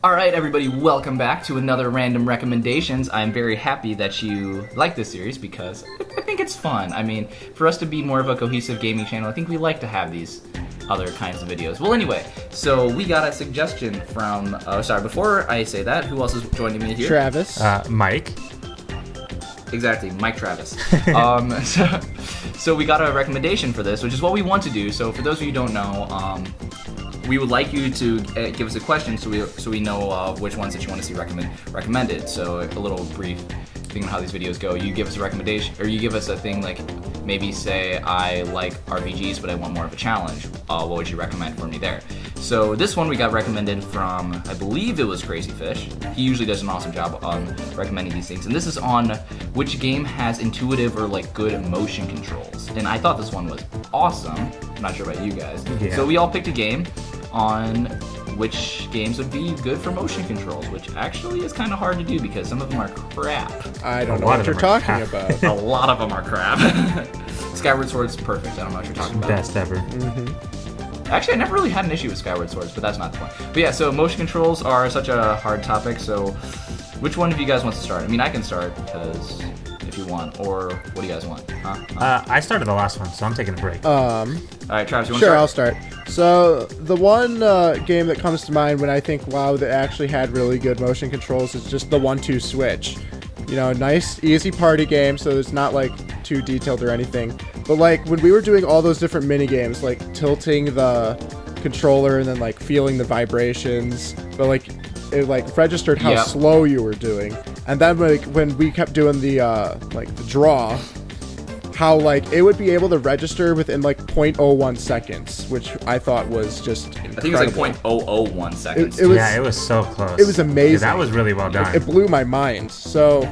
Alright everybody, welcome back to another Random Recommendations. I'm very happy that you like this series because I think it's fun. I mean, for us to be more of a cohesive gaming channel, I think we like to have these other kinds of videos. Well anyway, so we got a suggestion from, before I say that, who else is joining me here? Travis. Mike. Exactly, Mike Travis. So we got a recommendation for this, which is what we want to do. So for those of you who don't know, we would like you to give us a question so we know which ones that you want to see recommended. So a little brief thing on how these videos go. You give us a recommendation, or you give us a thing like, maybe say I like RPGs but I want more of a challenge. What would you recommend for me there? So this one we got recommended from, I believe it was Crazy Fish. He usually does an awesome job on recommending these things. And this is on which game has intuitive or like good motion controls. And I thought this one was awesome. I'm not sure about you guys. Yeah. So we all picked a game on which games would be good for motion controls, which actually is kind of hard to do because some of them are crap. I don't know what you're talking about. A lot of them are crap. Skyward Sword's perfect. I don't know what you're talking about. Best ever. Mm-hmm. Actually, I never really had an issue with Skyward Swords, but that's not the point. But yeah, so motion controls are such a hard topic, so which one of you guys wants to start? I mean, I can start, because if you want, or what do you guys want? I started the last one, so I'm taking a break. Alright, Travis, you want to start? Sure, I'll start. So, the one game that comes to mind when I think, wow, that actually had really good motion controls is just the 1-2 switch. You know, nice, easy party game, so it's not, like, too detailed or anything. But, like, when we were doing all those different mini-games, like, tilting the controller and then, like, feeling the vibrations, but, like, it, like, registered how slow you were doing. And then, like, when we kept doing the, like, the draw, how, like, it would be able to register within, like, 0.01 seconds, which I thought was just incredible. I think it was, like, 0.001 seconds. It was, yeah, it was so close. It was amazing. Yeah, that was really well done. It blew my mind. So,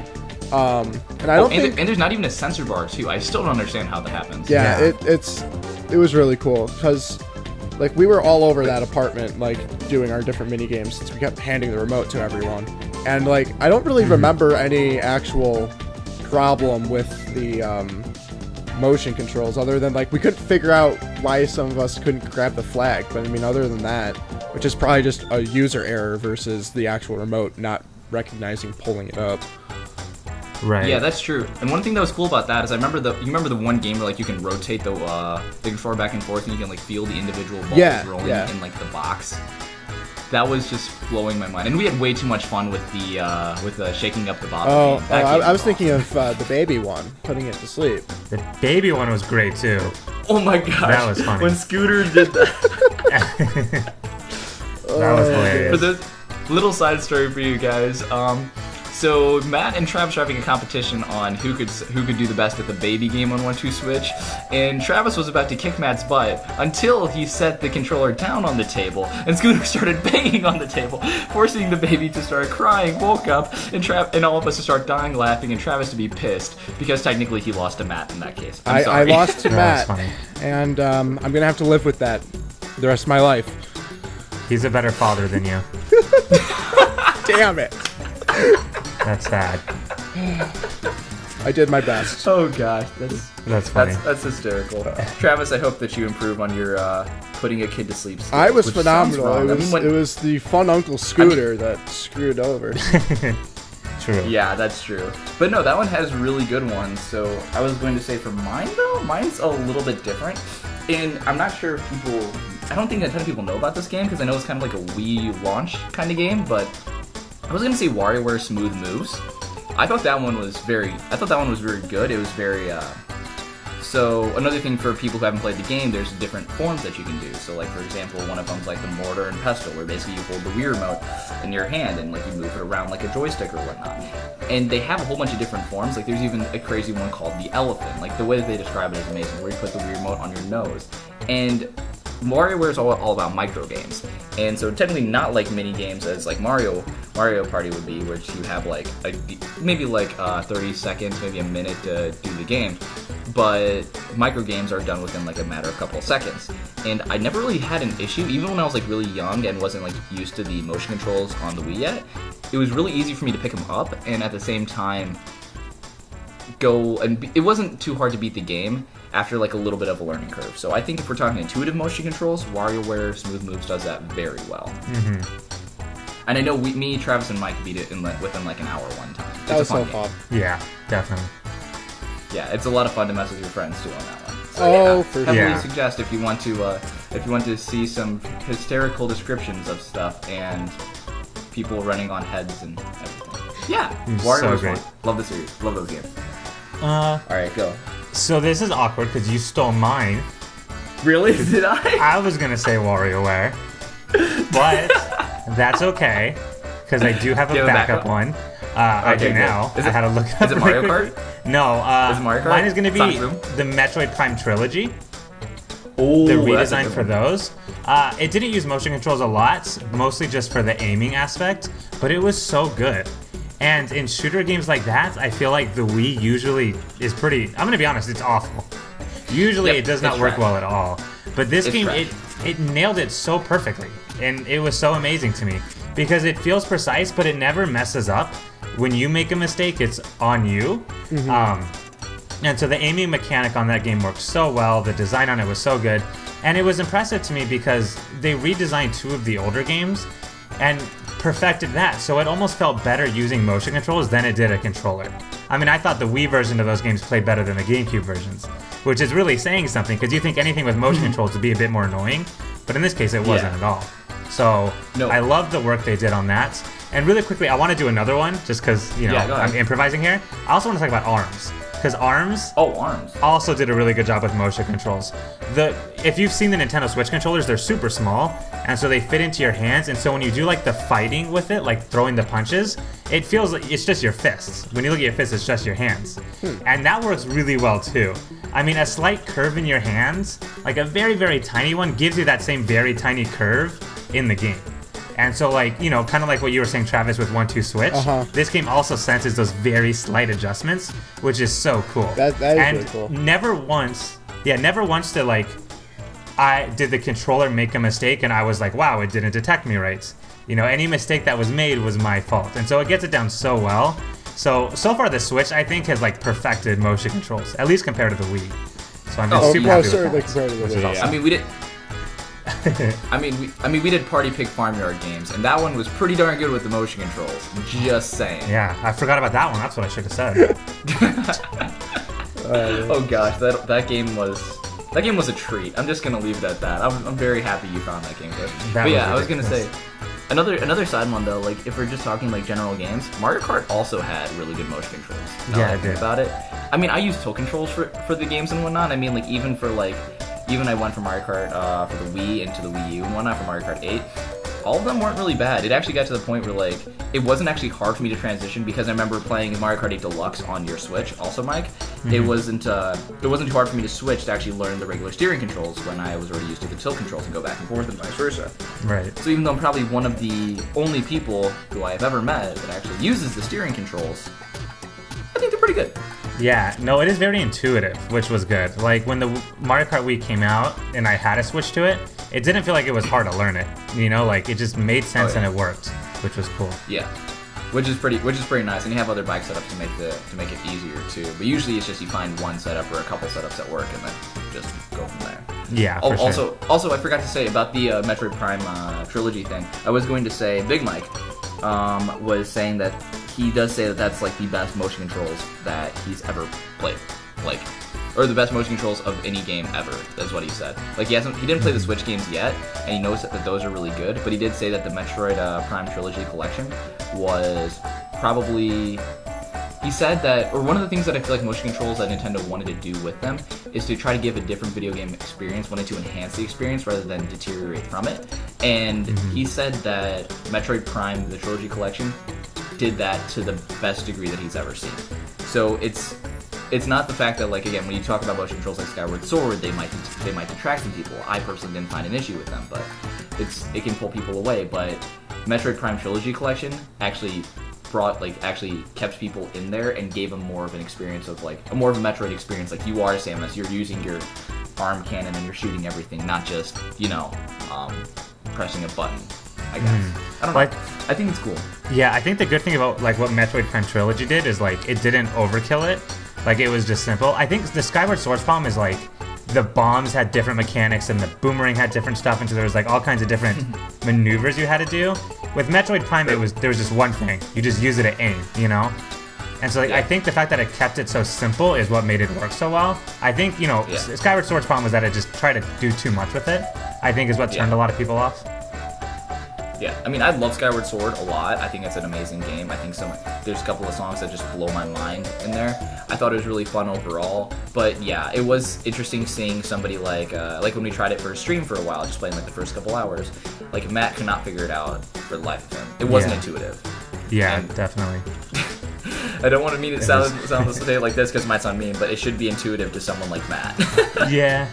and I don't think... And there's not even a sensor bar, too. I still don't understand how that happens. Yeah, it was really cool, because, like, we were all over that apartment, like, doing our different mini games, since we kept handing the remote to everyone. And, like, I don't really remember any actual problem with the motion controls, other than, like, we couldn't figure out why some of us couldn't grab the flag. But, I mean, other than that, which is probably just a user error versus the actual remote not recognizing pulling it up. Right. Yeah, that's true. And one thing that was cool about that is you remember the one game where like you can rotate the controller back and forth and you can like feel the individual balls rolling in like the box. That was just blowing my mind. And we had way too much fun with the shaking up the bottle game. I was thinking of the baby one, putting it to sleep. The baby one was great too. Oh my gosh. That was funny. When Scooter did that. That was hilarious. For the little side story for you guys, so Matt and Travis are having a competition on who could do the best at the baby game on 1-2 Switch, and Travis was about to kick Matt's butt until he set the controller down on the table, and Scooter started banging on the table, forcing the baby to start crying, woke up, and all of us to start dying laughing, and Travis to be pissed, because technically he lost to Matt in that case. I'm sorry. I lost to Matt, funny. and I'm going to have to live with that the rest of my life. He's a better father than you. Damn it. That's sad. I did my best. Oh gosh, that's funny. That's hysterical. Travis, I hope that you improve on your putting a kid to sleep skills. I was which phenomenal. sounds wrong. It was the fun Uncle Scooter that screwed over. True. Yeah, that's true. But no, that one has really good ones. So I was going to say for mine though, mine's a little bit different. And I'm not sure if I don't think a ton of people know about this game because I know it's kind of like a Wii launch kind of game, but I was gonna say WarioWare Smooth Moves. I thought that one was very good. It was very so another thing for people who haven't played the game, there's different forms that you can do. So like for example, one of them's like the mortar and pestle, where basically you hold the Wii remote in your hand and like you move it around like a joystick or whatnot. And they have a whole bunch of different forms. Like there's even a crazy one called the elephant. Like the way that they describe it is amazing, where you put the Wii remote on your nose. And WarioWare is all about micro games, and so technically not like mini games as like Mario Party would be, which you have like maybe 30 seconds, maybe a minute to do the game. But micro games are done within like a matter of a couple of seconds, and I never really had an issue, even when I was like really young and wasn't like used to the motion controls on the Wii yet. It was really easy for me to pick them up, and at the same time it wasn't too hard to beat the game after like a little bit of a learning curve. So I think if we're talking intuitive motion controls, WarioWare Smooth Moves does that very well. Mm-hmm. And I know me, Travis, and Mike beat it within like an hour one time. It's That was a fun so game. fun. Yeah, definitely. Yeah, it's a lot of fun to mess with your friends too on that one. So, Oh, for heavily sure. suggest if you want to see some hysterical descriptions of stuff and people running on heads and everything. Yeah, Wario so was great. fun. Love the series. Love those games. Uh, All right, go. so this is awkward because you stole mine. Really? Did I? I was gonna say WarioWare, but that's okay because I do have a Do you have a backup backup? one. I Okay, do good. now. Is I it- had to look it up is it really Mario quickly. Kart? No, Is it Mario Kart? mine is gonna be Sonic Boom? the Metroid Prime trilogy. Oh, The that's a redesign good for one. those. It didn't use motion controls a lot, mostly just for the aiming aspect, but it was so good. And in shooter games like that, I feel like the Wii usually is pretty. I'm gonna be honest, it's awful. Usually, Yep, it does not it's work trash. well at all. But this It's game, trash. it nailed it so perfectly, and it was so amazing to me because it feels precise, but it never messes up. When you make a mistake, it's on you. And so the aiming mechanic on that game worked so well. The design on it was so good. And it was impressive to me because they redesigned 2 of the older games and perfected that. So it almost felt better using motion controls than it did a controller. I mean, I thought the Wii version of those games played better than the GameCube versions, which is really saying something because you think anything with motion controls would be a bit more annoying. But in this case, it wasn't at all. So No. I love the work they did on that. And really quickly, I want to do another one just because, you know, Yeah, go ahead. I'm improvising here. I also want to talk about ARMS. Because ARMS Oh, arms. also did a really good job with motion controls. If you've seen the Nintendo Switch controllers, they're super small, and so they fit into your hands. And so when you do like the fighting with it, like throwing the punches, it feels like it's just your fists. When you look at your fists, it's just your hands, and that works really well too. I mean, a slight curve in your hands, like a very very tiny one, gives you that same very tiny curve in the game. And so, like, you know, kind of like what you were saying, Travis, with 1-2 switch, this game also senses those very slight adjustments, which is so cool. That is and really cool. never once did, like, did the controller make a mistake and I was like, wow, it didn't detect me right. You know, any mistake that was made was my fault. And so it gets it down so well. So far the Switch, I think, has, like, perfected motion controls, at least compared to the Wii. So I'm just Oh, super yeah, happy with certainly that. compared to the Which is Wii, awesome. I mean, we did. we did Party Pig Farmyard games, and that one was pretty darn good with the motion controls. Just saying. Yeah, I forgot about that one. That's what I should have said. Oh gosh, that game was a treat. I'm just gonna leave it at that. I'm very happy you found that game, Chris. That But yeah, was I was gonna say another side one though. Like if we're just talking like general games, Mario Kart also had really good motion controls. Now Yeah, that I it think did. about it. I mean, I use tilt controls for the games and whatnot. I mean, like even I went from Mario Kart for the Wii into the Wii U and whatnot for Mario Kart 8. All of them weren't really bad. It actually got to the point where like it wasn't actually hard for me to transition because I remember playing Mario Kart 8 Deluxe on your Switch, also Mike. It wasn't too hard for me to switch to actually learn the regular steering controls when I was already used to the tilt controls and go back and forth and vice versa. Right. So even though I'm probably one of the only people who I have ever met that actually uses the steering controls, I think they're pretty good. Yeah, no, it is very intuitive, which was good. Like when the Mario Kart Wii came out and I had to switch to it, it didn't feel like it was hard to learn it. You know, like it just made sense yeah. and it worked, which was cool. Yeah, which is pretty nice, and you have other bike setups to make it easier too. But usually it's just you find one setup or a couple setups that work, and then just go from there. Yeah, for sure. Also, I forgot to say about the Metroid Prime trilogy thing. I was going to say Big Mike was saying that he does say that that's like the best motion controls that he's ever played, like, or the best motion controls of any game ever. That's what he said. Like he didn't play the Switch games yet, and he knows that those are really good. But he did say that the Metroid Prime trilogy collection was probably. He said that, or one of the things that I feel like motion controls that Nintendo wanted to do with them is to try to give a different video game experience, wanted to enhance the experience rather than deteriorate from it. And he said that Metroid Prime, the trilogy collection, did that to the best degree that he's ever seen. So it's not the fact that, like, again, when you talk about motion controls like Skyward Sword, they might detract from people. I personally didn't find an issue with them, but it can pull people away. But Metroid Prime trilogy collection actually kept people in there and gave them more of an experience of more of a Metroid experience. Like you are Samus, you're using your arm cannon and you're shooting everything, not just pressing a button. I guess I don't know. I think it's cool. Yeah, I think the good thing about like what Metroid Prime Trilogy did is like it didn't overkill it. Like it was just simple. I think the Skyward Sword's problem is like the bombs had different mechanics and the boomerang had different stuff, and so there was like all kinds of different maneuvers you had to do. With Metroid Prime, there was just one thing. You just use it at aim, you know? And so like, I think the fact that it kept it so simple is what made it work so well. I think, you know, Skyward Sword's problem was that it just tried to do too much with it, I think is what turned a lot of people off. Yeah, I mean, I love Skyward Sword a lot. I think it's an amazing game. I think there's a couple of songs that just blow my mind in there. I thought it was really fun overall. But yeah, it was interesting seeing somebody like when we tried it for a stream for a while, just playing like the first couple hours. Like Matt could not figure it out for the life of him. It wasn't intuitive. Yeah, definitely. I don't want to mean it sound like this because it might sound mean, but it should be intuitive to someone like Matt. Yeah.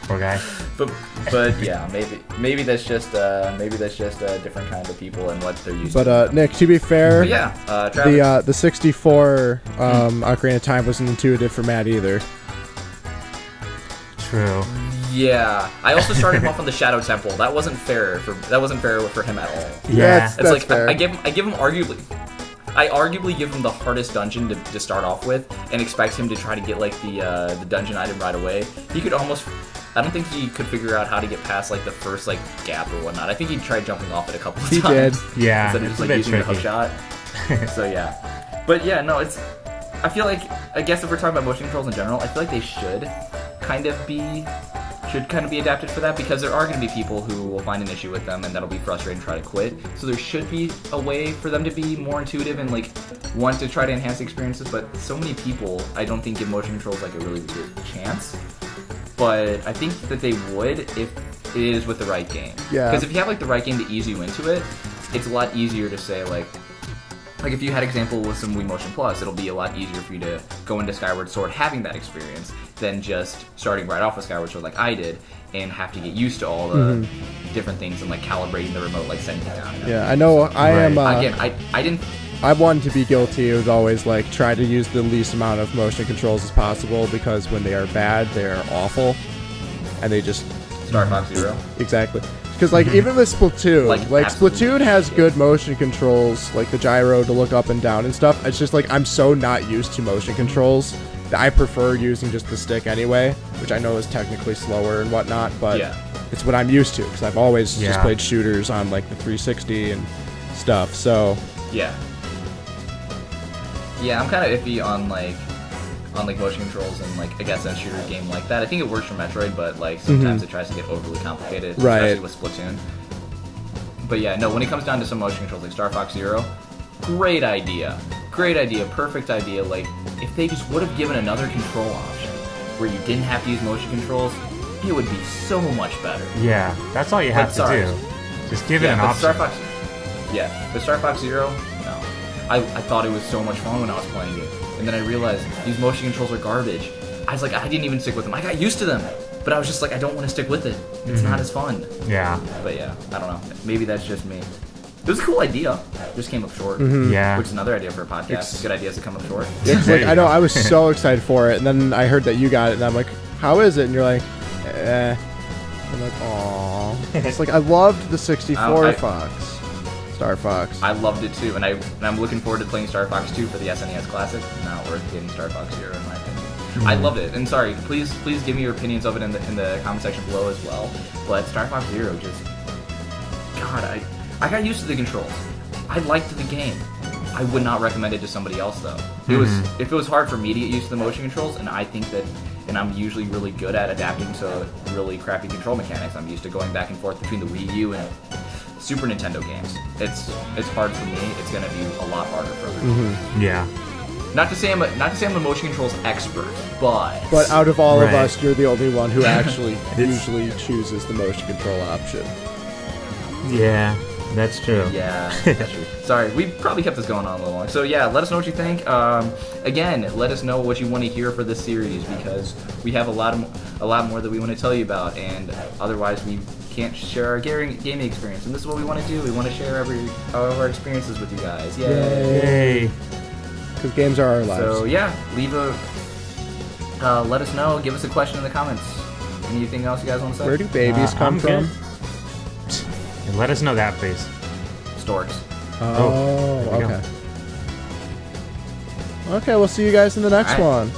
Poor guy. But yeah, maybe that's just a different kind of people and what they're used to. But Nick, to be fair, the 64 Ocarina of Time wasn't intuitive for Matt either. True. Yeah, I also started him off on the Shadow Temple. That wasn't fair for him at all. Yeah, that's like fair. I give him arguably give him the hardest dungeon to start off with, and expect him to try to get like the dungeon item right away. I don't think he could figure out how to get past like the first like gap or whatnot. I think he tried jumping off it a couple of times. He did. Yeah. Instead of just like using the hook shot. So yeah. But yeah, no, I feel like, I guess if we're talking about motion controls in general, I feel like they should kind of be adapted for that, because there are going to be people who will find an issue with them and that'll be frustrating and try to quit. So there should be a way for them to be more intuitive and like want to try to enhance experiences, but so many people I don't think give motion controls like a really good chance. But I think that they would if it is with the right game. Yeah. Because if you have like the right game to ease you into it, it's a lot easier to say like if you had example with some Wii Motion Plus, it'll be a lot easier for you to go into Skyward Sword having that experience than just starting right off with Skyward Sword like I did and have to get used to all the different things and like calibrating the remote, like setting it down. You know? Yeah, I know. I am. Again, I didn't. I wanted to be guilty of always like try to use the least amount of motion controls as possible, because when they are bad, they are awful, and they just Star Fox Zero. Exactly. Because like even with Splatoon, like Splatoon has good motion controls, like the gyro to look up and down and stuff. It's just like I'm so not used to motion controls that I prefer using just the stick anyway, which I know is technically slower and whatnot, but it's what I'm used to because I've always just played shooters on like the 360 and stuff. So yeah, I'm kind of iffy on like motion controls and like I guess a shooter game like that. I think it works for Metroid, but like sometimes it tries to get overly complicated, especially with Splatoon. But yeah, no, when it comes down to some motion controls like Star Fox Zero, great idea, perfect idea. Like if they just would have given another control option where you didn't have to use motion controls, it would be so much better. Yeah, that's all you have to do. Just give it an option. But Star Fox Zero, no. I thought it was so much fun when I was playing it. And then I realized these motion controls are garbage. I was like, I didn't even stick with them. I got used to them. But I was just like, I don't want to stick with it. It's not as fun. Yeah. But yeah, I don't know. Maybe that's just me. It was a cool idea. Just came up short. Yeah. Which is another idea for a podcast. Good ideas that come up short. It's like, I know, I was so excited for it. And then I heard that you got it. And I'm like, how is it? And you're like, eh. I'm like, aw. It's like, I loved the 64 Fox. Star Fox. I loved it too, and I'm looking forward to playing Star Fox 2 for the SNES Classic. Not worth getting Star Fox Zero in my opinion. I loved it, and sorry, please give me your opinions of it in the comment section below as well. But Star Fox Zero just, God, I got used to the controls. I liked the game. I would not recommend it to somebody else though. It was if it was hard for me to get used to the motion controls, and I think that, and I'm usually really good at adapting to really crappy control mechanics. I'm used to going back and forth between the Wii U and Super Nintendo games. It's hard for me. It's gonna be a lot harder for other people. Yeah. Not to say I'm a motion controls expert, but out of all of us, you're the only one who actually usually chooses the motion control option. Yeah, that's true. Yeah, that's true. Sorry, we probably kept this going on a little long. So yeah, let us know what you think. Again, let us know what you want to hear for this series, because we have a lot more that we want to tell you about, and otherwise we can't share our gaming experience. And this is what we want to do. We want to share all of our experiences with you guys. Yay! Because games are our lives. So yeah, let us know. Give us a question in the comments. Anything else you guys want to say? Where do babies come from? And let us know that, please. Storks. Oh, okay. Okay, we'll see you guys in the next one.